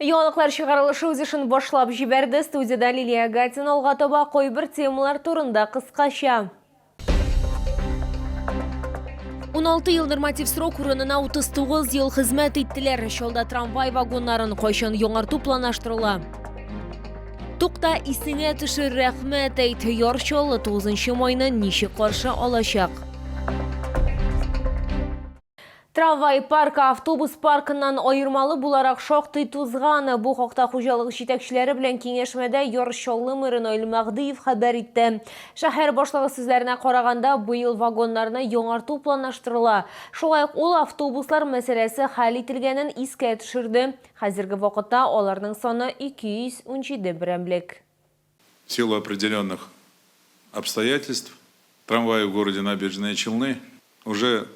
Яңалыклар чыгарылышы үз ишин башлап җибәрде. Студияда Лилия Гатина алга таба койбер темалар турында кыскача. 16 ел норматив срок урынына 39 ел хезмәт иттеләр. Шолда трамвай вагоннарын кайчан яңарту планлаштырыла. Тукта исеңә төшер, рәхмәт әйт. Ярчалы 9 майны ничек каршы алачак? Трамвай парка автобус паркынан айырмалы буларак шактый тузганы. Бу хакта хуҗалык җитәкчеләре белән киңәшмәдә Ярчалы мэры Наил Мәгъдиев хәбәр итте. Шәһәр башлыгы сүзләренә караганда, быел вагоннарны яңарту планлаштырыла. Шулай ук ул автобуслар мәсьәләсе хәл ителгәнен искә төшерде. Хәзерге вакытта аларның саны 217 берәмлек. В силу определенных обстоятельств трамваи в городе Набережные Челны уже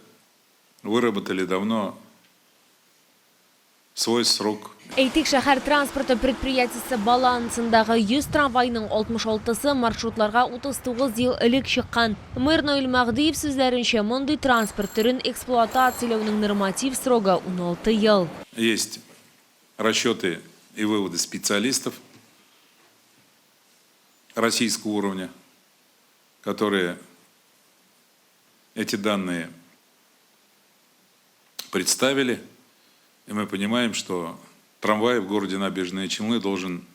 выработали давно свой срок. Әйтик, шәһәр транспорты предприятиесе балансындагы 100 трамвайның 66-сы маршрутларга 39 ел элек чыккан. Мэр Наил Мәгъдиев сүзләренчә, мондый транспорт түрен эксплуатацияләүнең норматив срогы 16 ел. Есть расчеты и выводы специалистов российского уровня, которые эти данные представили, и мы понимаем, что трамвай в городе Набережные Челны должен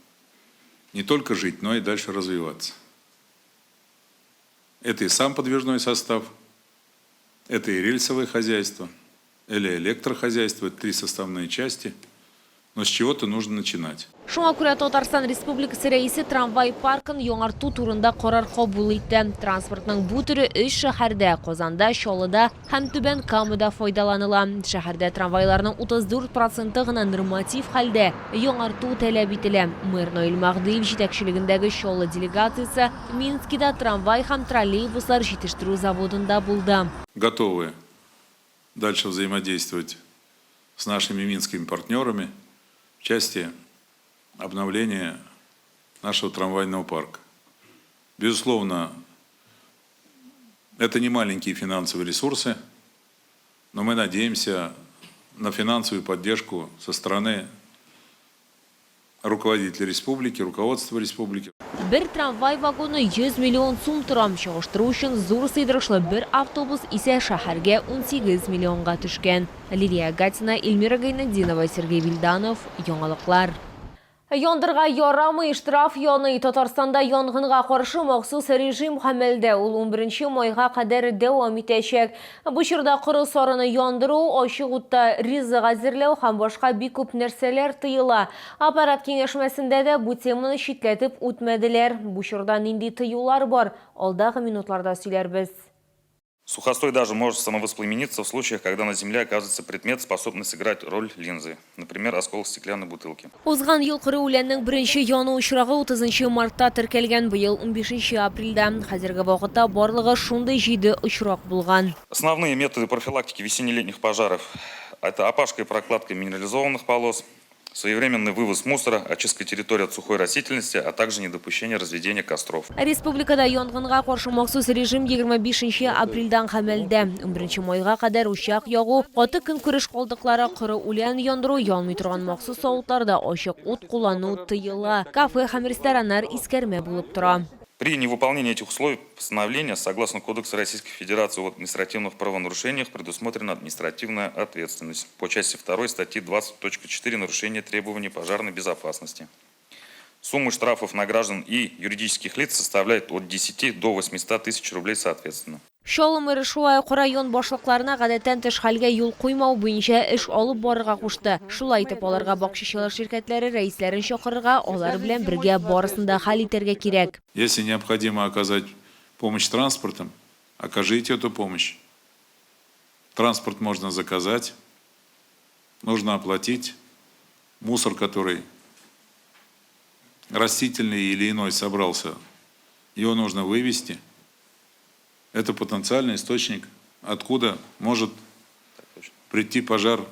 не только жить, но и дальше развиваться. Это и сам подвижной состав, это и рельсовое хозяйство, или электрохозяйство, это 3 составные части, но с чего-то нужно начинать. Шуңа күрә Татарстан Республикасы рәисе трамвай паркын яңарту турында карар кабул итте. Транспортның бу түре 3 шәһәрдә, Казанда, Чаллыда һәм Түбән Камада файдаланыла. Шәһәрдә трамвайларның 34% гына норматив хәлдә яңарту таләп ителә. Мэр Наил Мәгъдиев җитәкчелегендәге Чаллы делегациясе Минскида трамвай һәм троллейбуслар җитештерү заводында булды. Готовы дальше взаимодействовать с нашими минскими партнерами в части обновления нашего трамвайного парка. Безусловно, это не маленькие финансовые ресурсы, но мы надеемся на финансовую поддержку со стороны руководителя республики, руководства республики. Bir tramvay vagonu 100 million сум торам, чагыштыру өчен зур сыйдырышлы bir автобус исә шәһәргә 18 миллионга төшкән. Лилия Гатина, Эльмира Гайнетдинова, Сергей Вильданов, Яңалыклар. Яндырга ярамый штраф яный. Татарстанда янгынга каршы махсус режим гамәлдә. Ул 11 майга кадәр дәвам итәчәк. Бу чорда коры сарыны яндыру, ачык утта ризык әзерләү һәм башка бик күп нәрсәләр тыела. Аппарат киңәшмәсендә дә бу теманы читләтеп үтмәделәр. Бу чорда нинди тыюлар бар? Алдагы минутларда сөйләрбез. Сухостой даже может самовоспламениться в случаях, когда на земле оказывается предмет, способный сыграть роль линзы. Например, осколок стеклянной бутылки. Узган ел коры үләннең беренче яну очрагы 30 мартта теркәлгән, быел 15 апрельдә. Хәзерге вакытта барлыгы шундый 7 очрак булган. Основные методы профилактики весенне-летних пожаров – это опашка и прокладка минерализованных полос, своевременный вывоз мусора, очистка территории от сухой растительности, а также недопущение разведения костров. Республикада янгынга каршы махсус режим 25 апрельдән гамәлдә. 11 майга кадәр учак ягу, каты көнкүреш калдыклары, коры үлән яндыру, янмый торган махсус савытларда ачык ут куллану тыела. Кафе һәм рестораннар искәрмә булып тора. При невыполнении этих условий постановления, согласно Кодексу Российской Федерации об административных правонарушениях, предусмотрена административная ответственность по части 2 статьи 20.4 нарушения требований пожарной безопасности. Суммы штрафов на граждан и юридических лиц составляют от 10 до 800 тысяч рублей соответственно. Чаллы мэры шулай ук район башлыкларына гадәттән тыш хәлгә юл куймау буенча эш алып барырга кушты. Шулай итеп аларга бакчачылар ширкәтләре рәисләрен чакырырга, алар белән бергә барысын да хәл итәргә кирәк. Если необходимо оказать помощь транспортом, окажите эту помощь. Транспорт можно заказать, нужно оплатить. Мусор, который растительный или иной собрался, его нужно вывести. Это потенциальный источник, откуда может прийти пожар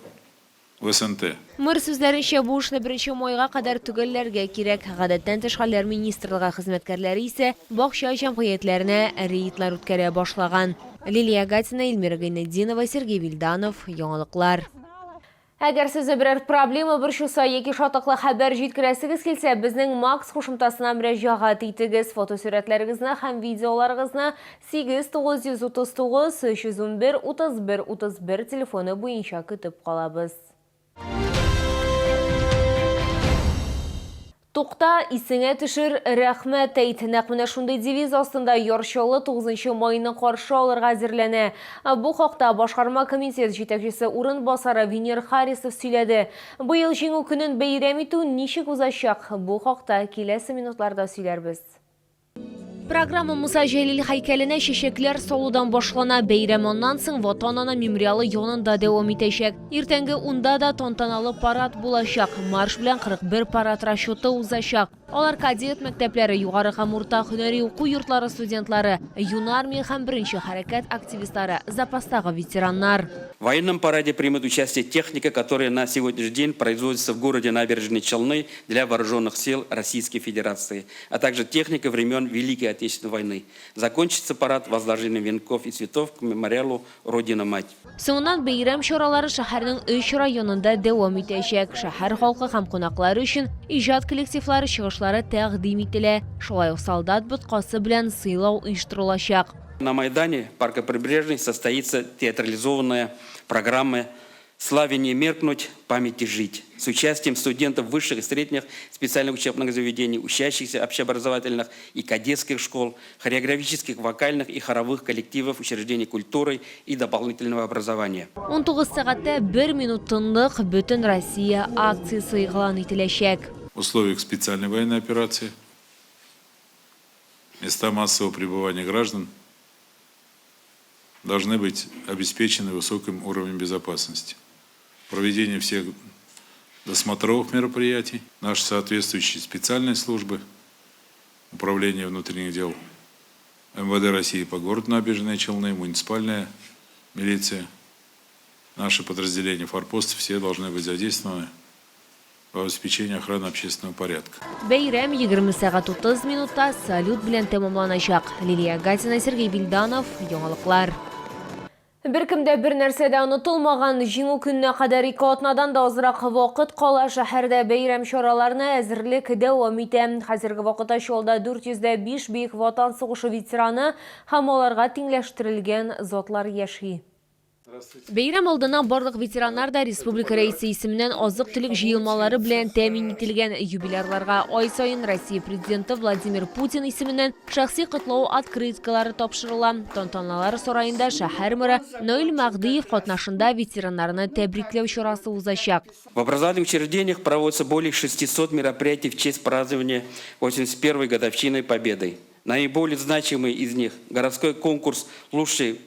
в СНТ. Мэр сүзләренчә, бу эшне 1 майга кадәр төгәлләргә кирәк. Гадәттән тыш хәлләр министрлыгы хезмәткәрләре исә бакча җәмгыятьләренә рейдлар үткәрә башлаган. Лилия Гатина, Эльмира Гайнетдинова, Сергей Вильданов, Яңалыклар. Әгер сіз бірер проблема бір шуса екі шатықлы хабар жеткіресігіз келсе, біздің Макс қошымтасына мұрәжаға дейтігіз фотосуретлеріңізні һәм видеоларыңызны 8-939-311-31-31 телефоны бойынша күтіп қалабыз. Тоқта исіңе түшір рәхмәт әйт. Нәқміне шундай девиз астында Йоршолы 9 майыны қаршы алырға әзірлене. Бұл хақта Башқарма комитет жетекшісі урын басары Венер Харисов сөйледі. Бұйыл жеңу күнін бәйрәм ету нешік ұзашақ? Бұл хақта келесі минутларда сөйлербіз. Программа Мұса Жәлил хайкәленә шешекләр салудан башлана. Бәйрәм оннан соң Ватан-Ана мемориалы янында дәвам итәчәк. Иртәнге унда да тантаналы парад булачак. Марш белән 41 парад расчеты узачак. Алар кадет мәктәпләре, югары һәм урта һөнәри уку йортлары студентлары, юнар армия һәм беренче хәрәкәт активистлары, запастагы ветераннар. В военном параде примет участие техника, которая на сегодняшний день производится в городе Набережные Челны для вооруженных сил Российской Федерации, а также техника времен Великой Отечественной войны. Закончится парад возложением венков и цветов к мемориалу «Родина-мать». Соңыннан бәйрәм чаралары шәһәрнең 3 районында дәвам итәчәк. Шәһәр халкы һәм кунаклары өчен иҗат коллективлары чыгышлары тәкъдим ителә. Шулай ук солдат боткасы белән сыйлау оештырылачак. На Майдане парка Прибрежный состоится театрализованная программа «Славе не меркнуть, памяти жить» с участием студентов высших и средних специальных учебных заведений, учащихся общеобразовательных и кадетских школ, хореографических, вокальных и хоровых коллективов учреждений культуры и дополнительного образования. 19 сәгатьтә 1 минут тынлык бөтен Россия акциясы игълан ителәчәк. В условиях специальной военной операции места массового пребывания граждан должны быть обеспечены высоким уровнем безопасности. Проведение всех досмотровых мероприятий, наши соответствующие специальные службы, Управление внутренних дел МВД России по городу Набережные Челны, муниципальная милиция, наши подразделения форпостов, все должны быть задействованы в обеспечении охраны общественного порядка. Бәйрәм 20 сәгать 30 минутта салют белән тәмамланачак. Лилия Гатина, Сергей Вильданов, яңалыклар. Беркемдә бер нәрсәдә онытылмаган, җиңү көненә кадәр 2 атнадан да азрак вакыт кала. Шәһәрдә бәйрәм чараларына әзерлек дәвам итә. Хәзерге вакытта шулда 405 бөек ватан сугышы ветераны һәм аларга тиңләштерелгән затлар яши. Бәйрәм алдына барлык ветераннар да республика рәисе исеменнән азык-төлек җыелмалары белән тәэмин ителгән. Юбилярларга ай саен Россия президенты Владимир Путин исеменнән шәхси котлау открыткалары тапшырыла. Тантаналар сараенда шәһәр мэры Наил Мәгъдиев катнашында ветераннарны тәбрикләү чарасы узачак. В образовательных учреждениях проводится более 600 мероприятий в честь празднования 81-й годовщины Победы. Наиболее значимый из них – городской конкурс «Лучший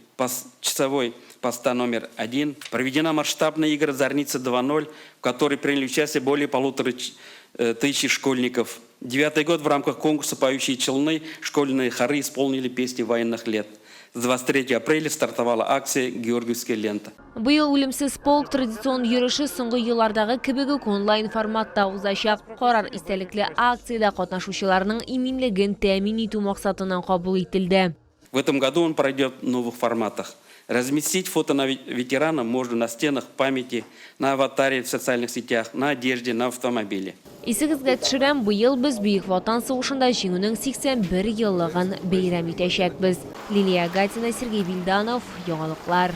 часовой поста номер 1». Проведена масштабная игра «Зорница 2.0», в которой приняли участие более 1500 школьников. 9-й год в рамках конкурса «Поющие Челны» школьные хоры исполнили песни военных лет. С 23 апреля стартовала акция «Георгиевская лента». Быел үлемсез полк традицион йөреше соңгы еллардагы кебек үк онлайн форматта узачак. Карар истәлекле акциядә катнашучыларның иминлеген тәэмин итү максатыннан кабул ителде. В этом году он пройдет в новых форматах. Разместить фото на ветерана можно на стенах памяти, на аватаре в социальных сетях, на одежде, на автомобиле. Исегезгә төшерәм, быел без Бөек Ватан сугышында җиңүнең 81 еллыгын бәйрәм итәчәкбез. Лилия Гатина, Сергей Вильданов, яңалыклар.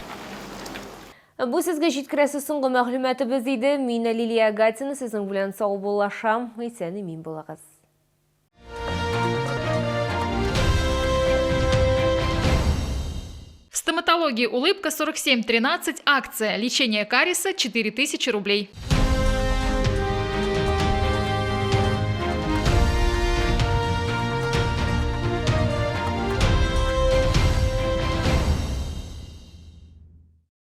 Бу сезгә җиткерәсе соңгы мәгълүматыбыз иде. Мин Лилия Гатина, сезнең белән сау булашам. Исән имин булыгыз. В стоматологии «Улыбка» 4713, акция лечение кариеса 4000 рублей.